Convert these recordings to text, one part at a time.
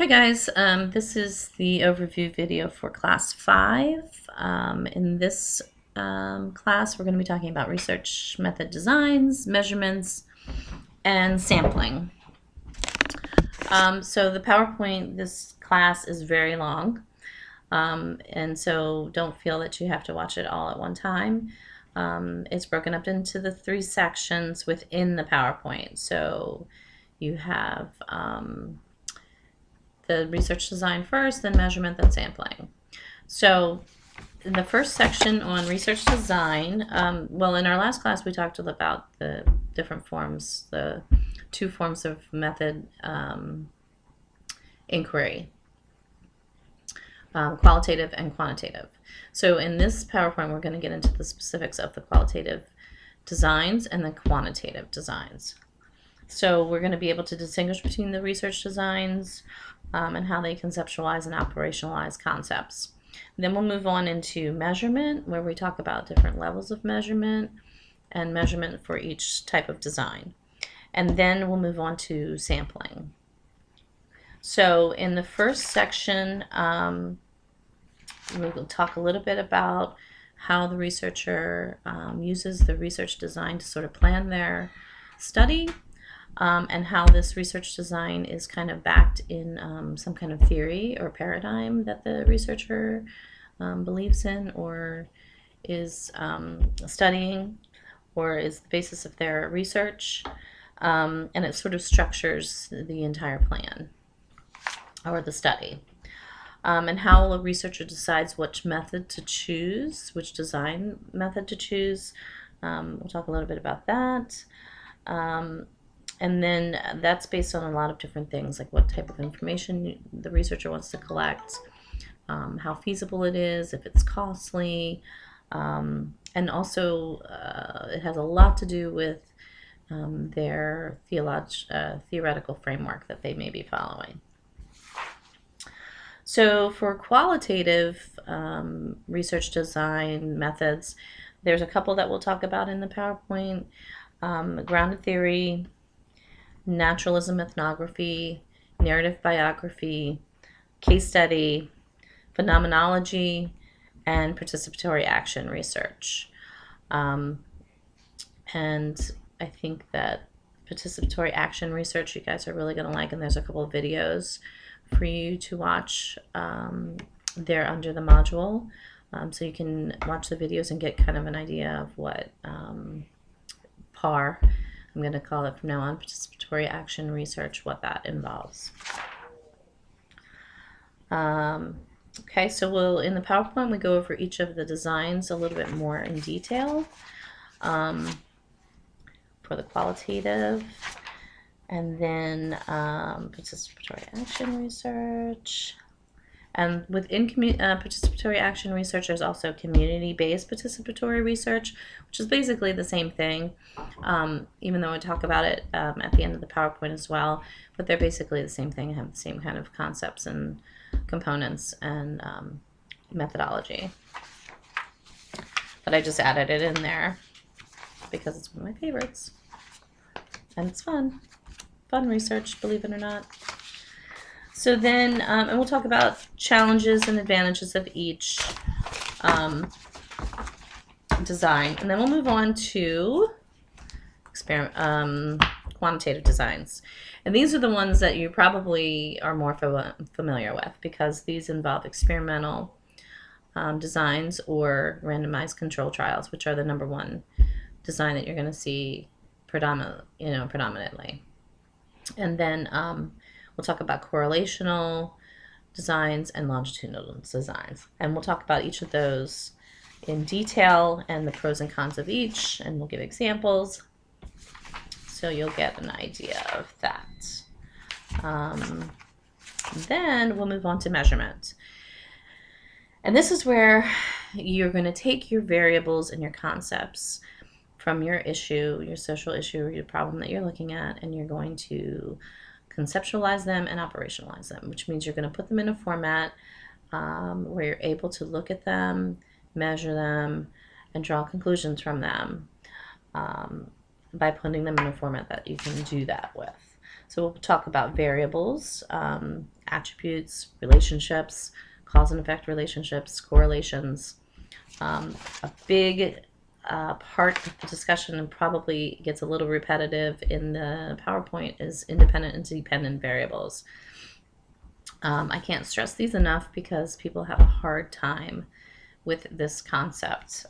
Hi guys, this is the overview video for class 5. In this class we're going to be talking about research method designs, measurements, and sampling. So the PowerPoint, this class is very long, and so don't feel that you have to watch it all at one time. It's broken up into the 3 sections within the PowerPoint. So you have the research design first, then measurement, then sampling. So in the first section on research design, well, in our last class we talked about the different forms, the 2 forms of method inquiry, qualitative and quantitative. So in this PowerPoint we're going to get into the specifics of the qualitative designs and the quantitative designs. So we're going to be able to distinguish between the research designs and how they conceptualize and operationalize concepts. Then we'll move on into measurement, where we talk about different levels of measurement and measurement for each type of design. And then we'll move on to sampling. So in the first section, we'll talk a little bit about how the researcher uses the research design to sort of plan their study. And how this research design is kind of backed in some kind of theory or paradigm that the researcher believes in or is studying or is the basis of their research. And it sort of structures the entire plan or the study. And how a researcher decides which method to choose, which design method to choose. We'll talk a little bit about that. And then that's based on a lot of different things, like what type of information the researcher wants to collect, how feasible it is, if it's costly, and also it has a lot to do with their theoretical framework that they may be following. So for qualitative research design methods, there's a couple that we'll talk about in the PowerPoint. Grounded theory, naturalism ethnography, narrative biography, case study, phenomenology, and participatory action research. And I think that participatory action research you guys are really going to like, and there's a couple of videos for you to watch there under the module. So you can watch the videos and get kind of an idea of what PAR, I'm going to call it from now on, participatory action research, what that involves. Okay, so in the PowerPoint we go over each of the designs a little bit more in detail for the qualitative, and then participatory action research. And within participatory action research, there's also community-based participatory research, which is basically the same thing, even though I talk about it at the end of the PowerPoint as well. But they're basically the same thing, have the same kind of concepts and components and methodology. But I just added it in there because it's one of my favorites. And it's fun. Fun research, believe it or not. So then, and we'll talk about challenges and advantages of each design. And then we'll move on to quantitative designs. And these are the ones that you probably are more familiar with, because these involve experimental designs or randomized control trials, which are the #1 design that you're going to see predominantly. And then we'll talk about correlational designs and longitudinal designs. And we'll talk about each of those in detail and the pros and cons of each, and we'll give examples so you'll get an idea of that. Then we'll move on to measurement. And this is where you're going to take your variables and your concepts from your issue, your social issue, or your problem that you're looking at, and you're going to conceptualize them and operationalize them, which means you're going to put them in a format where you're able to look at them, measure them, and draw conclusions from them by putting them in a format that you can do that with. So we'll talk about variables, attributes, relationships, cause and effect relationships, correlations. A big part of the discussion, and probably gets a little repetitive in the PowerPoint, is independent and dependent variables. I can't stress these enough because people have a hard time with this concept.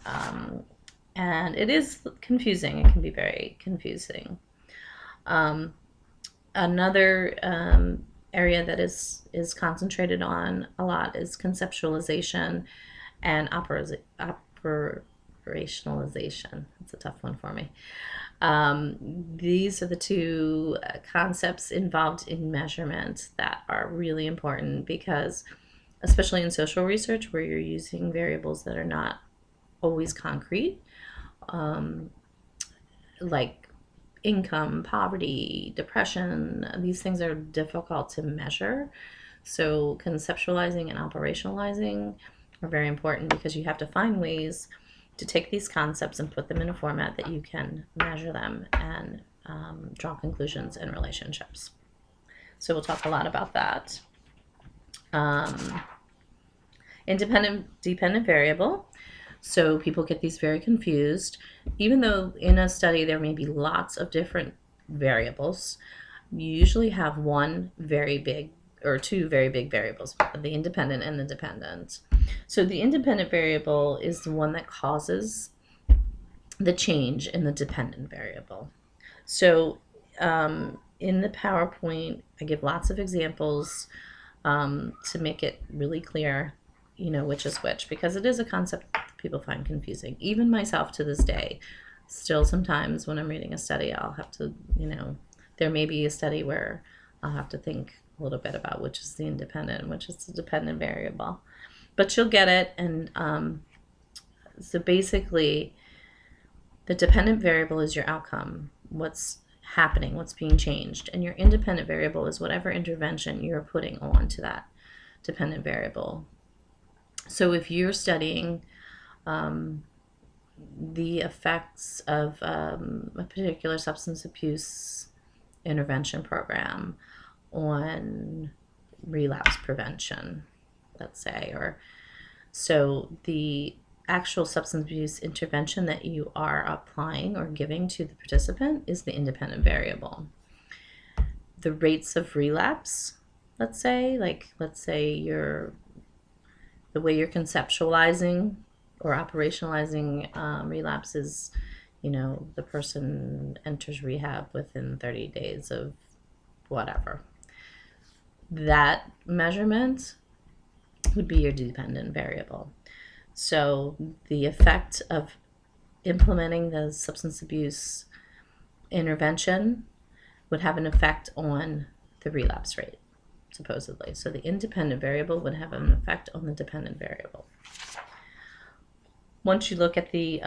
And it is confusing. It can be very confusing. Another area that is concentrated on a lot is conceptualization and operationalization. That's a tough one for me. These are the two concepts involved in measurement that are really important, because especially in social research, where you're using variables that are not always concrete, like income, poverty, depression, these things are difficult to measure. So conceptualizing and operationalizing are very important, because you have to find ways to take these concepts and put them in a format that you can measure them and draw conclusions and relationships. So we'll talk a lot about that. Independent-dependent variable. So people get these very confused. Even though in a study there may be lots of different variables, you usually have one very big or two very big variables, the independent and the dependent. So the independent variable is the one that causes the change in the dependent variable. So in the PowerPoint, I give lots of examples to make it really clear, which is which, because it is a concept that people find confusing. Even myself to this day, still sometimes when I'm reading a study, I'll have to, there may be a study where I'll have to think a little bit about which is the independent and which is the dependent variable. But you'll get it. And so basically, the dependent variable is your outcome, what's happening, what's being changed. And your independent variable is whatever intervention you're putting on to that dependent variable. So if you're studying the effects of a particular substance abuse intervention program on relapse prevention, let's say, or so the actual substance abuse intervention that you are applying or giving to the participant is the independent variable. The rates of relapse, let's say the way you're conceptualizing or operationalizing relapse is, the person enters rehab within 30 days of whatever. That measurement would be your dependent variable. So the effect of implementing the substance abuse intervention would have an effect on the relapse rate, supposedly. So the independent variable would have an effect on the dependent variable. Once you look at the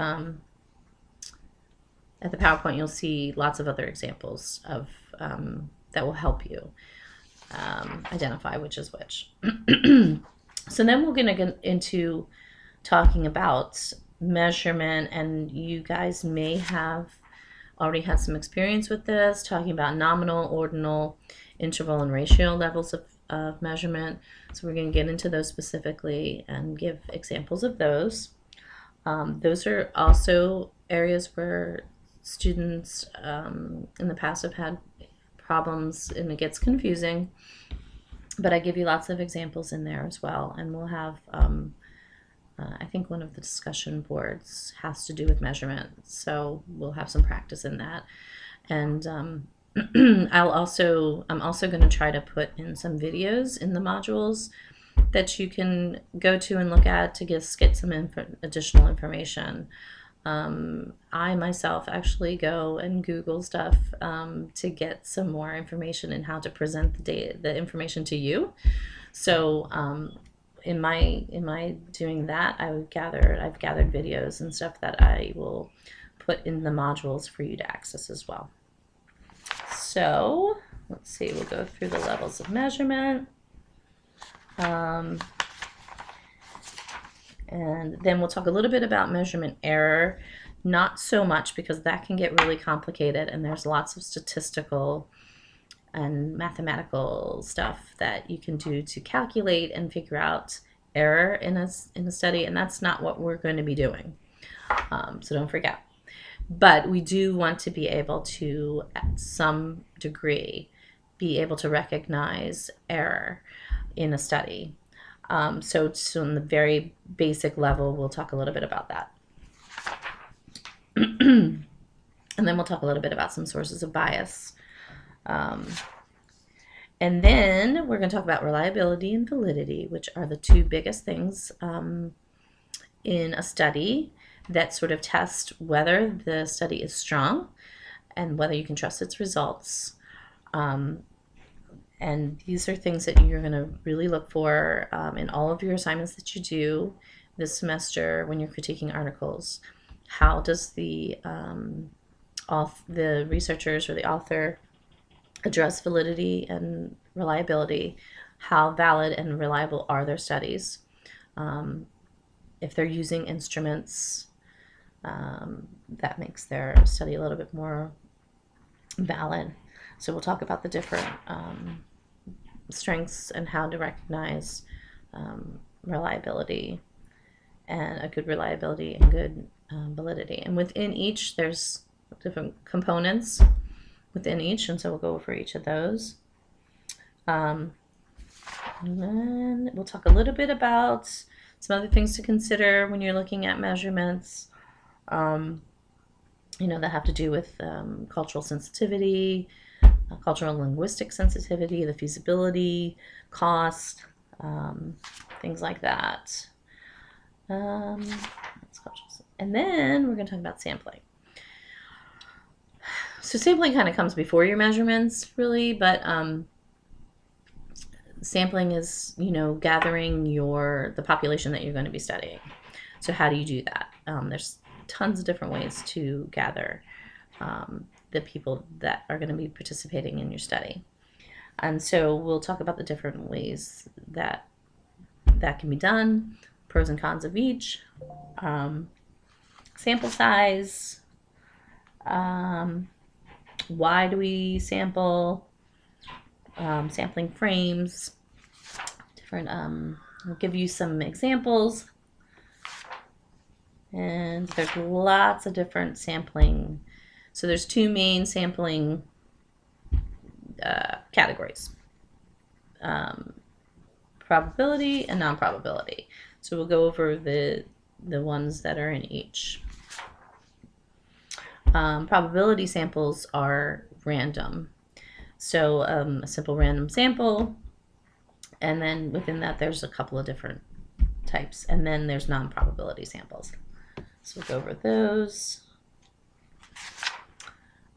PowerPoint, you'll see lots of other examples of that will help you identify which is which. So then we're going to get into talking about measurement, and you guys may have already had some experience with this, talking about nominal, ordinal, interval, and ratio levels of measurement. So we're going to get into those specifically and give examples of those. Those are also areas where students in the past have had problems, and it gets confusing, but I give you lots of examples in there as well. And we'll have I think one of the discussion boards has to do with measurement, so we'll have some practice in that. And I'm also going to try to put in some videos in the modules that you can go to and look at to get some additional information. I myself actually go and Google stuff to get some more information in how to present the information to you. So in my doing that, I've gathered videos and stuff that I will put in the modules for you to access as well. So let's see, we'll go through the levels of measurement. And then we'll talk a little bit about measurement error. Not so much, because that can get really complicated and there's lots of statistical and mathematical stuff that you can do to calculate and figure out error in a study, and that's not what we're going to be doing. So don't forget. But we do want to be able to, at some degree, be able to recognize error in a study. So on the very basic level, we'll talk a little bit about that. And then we'll talk a little bit about some sources of bias. And then we're going to talk about reliability and validity, which are the two biggest things in a study that sort of test whether the study is strong and whether you can trust its results. And these are things that you're going to really look for in all of your assignments that you do this semester when you're critiquing articles. How does the researchers or the author address validity and reliability? How valid and reliable are their studies? If they're using instruments, that makes their study a little bit more valid. So we'll talk about the different strengths and how to recognize reliability, and a good reliability and good validity. And within each, there's different components within each, and so we'll go over each of those. And then we'll talk a little bit about some other things to consider when you're looking at measurements, that have to do with cultural sensitivity, cultural linguistic sensitivity, the feasibility, cost, things like that. And then we're going to talk about sampling. So sampling kind of comes before your measurements, really, but sampling is, gathering the population that you're going to be studying. So how do you do that? There's tons of different ways to gather the people that are going to be participating in your study. And so we'll talk about the different ways that can be done, pros and cons of each, sample size, why do we sample, sampling frames, different, I'll give you some examples. And there's lots of different sampling. So there's two main sampling categories, probability and non-probability. So we'll go over the ones that are in each. Probability samples are random. So a simple random sample, and then within that there's a couple of different types, and then there's non-probability samples. So we'll go over those.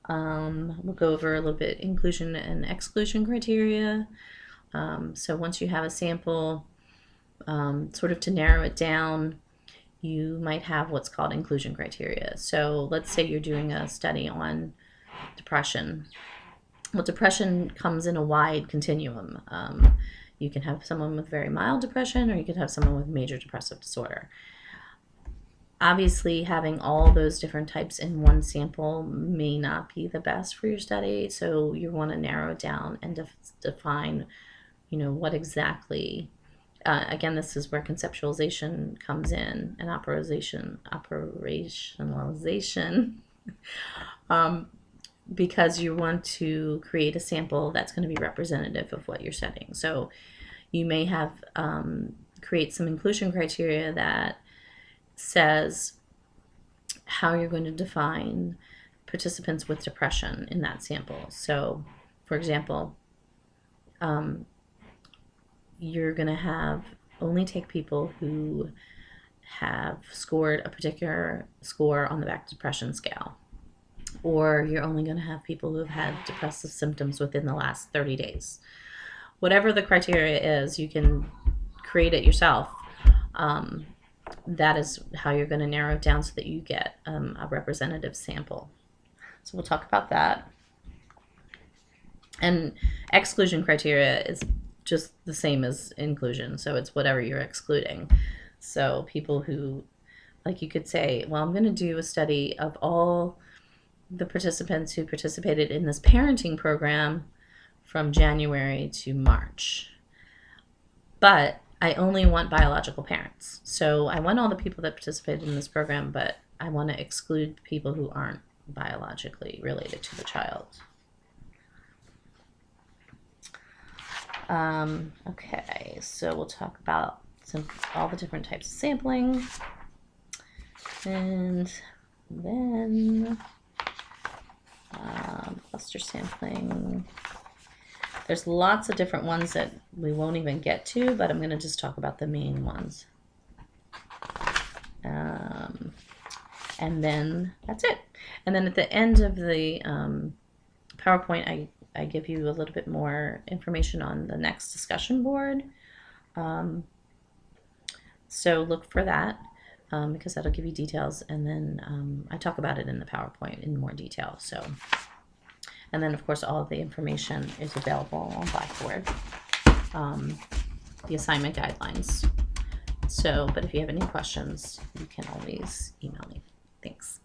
We'll go over a little bit inclusion and exclusion criteria. So once you have a sample, sort of to narrow it down, you might have what's called inclusion criteria. So let's say you're doing a study on depression. Well, depression comes in a wide continuum. You can have someone with very mild depression, or you could have someone with major depressive disorder. Obviously, having all those different types in one sample may not be the best for your study, so you want to narrow it down and define, what exactly. Again, this is where conceptualization comes in, and operationalization, because you want to create a sample that's going to be representative of what you're studying. So you may have create some inclusion criteria that says how you're going to define participants with depression in that sample. So, for example, you're going to only take people who have scored a particular score on the back depression scale. Or you're only going to have people who have had depressive symptoms within the last 30 days. Whatever the criteria is, you can create it yourself. That is how you're going to narrow it down so that you get a representative sample. So we'll talk about that. And exclusion criteria is just the same as inclusion. So it's whatever you're excluding. So people who, like you could say, well, I'm going to do a study of all the participants who participated in this parenting program from January to March. But I only want biological parents. So I want all the people that participated in this program, but I want to exclude people who aren't biologically related to the child. Okay, so we'll talk about all the different types of sampling. And then cluster sampling. There's lots of different ones that we won't even get to, but I'm going to just talk about the main ones. And then that's it. And then at the end of the PowerPoint, I give you a little bit more information on the next discussion board. So look for that because that'll give you details. And then I talk about it in the PowerPoint in more detail. So, and then of course all of the information is available on Blackboard, the assignment guidelines. So, but if you have any questions, you can always email me. Thanks.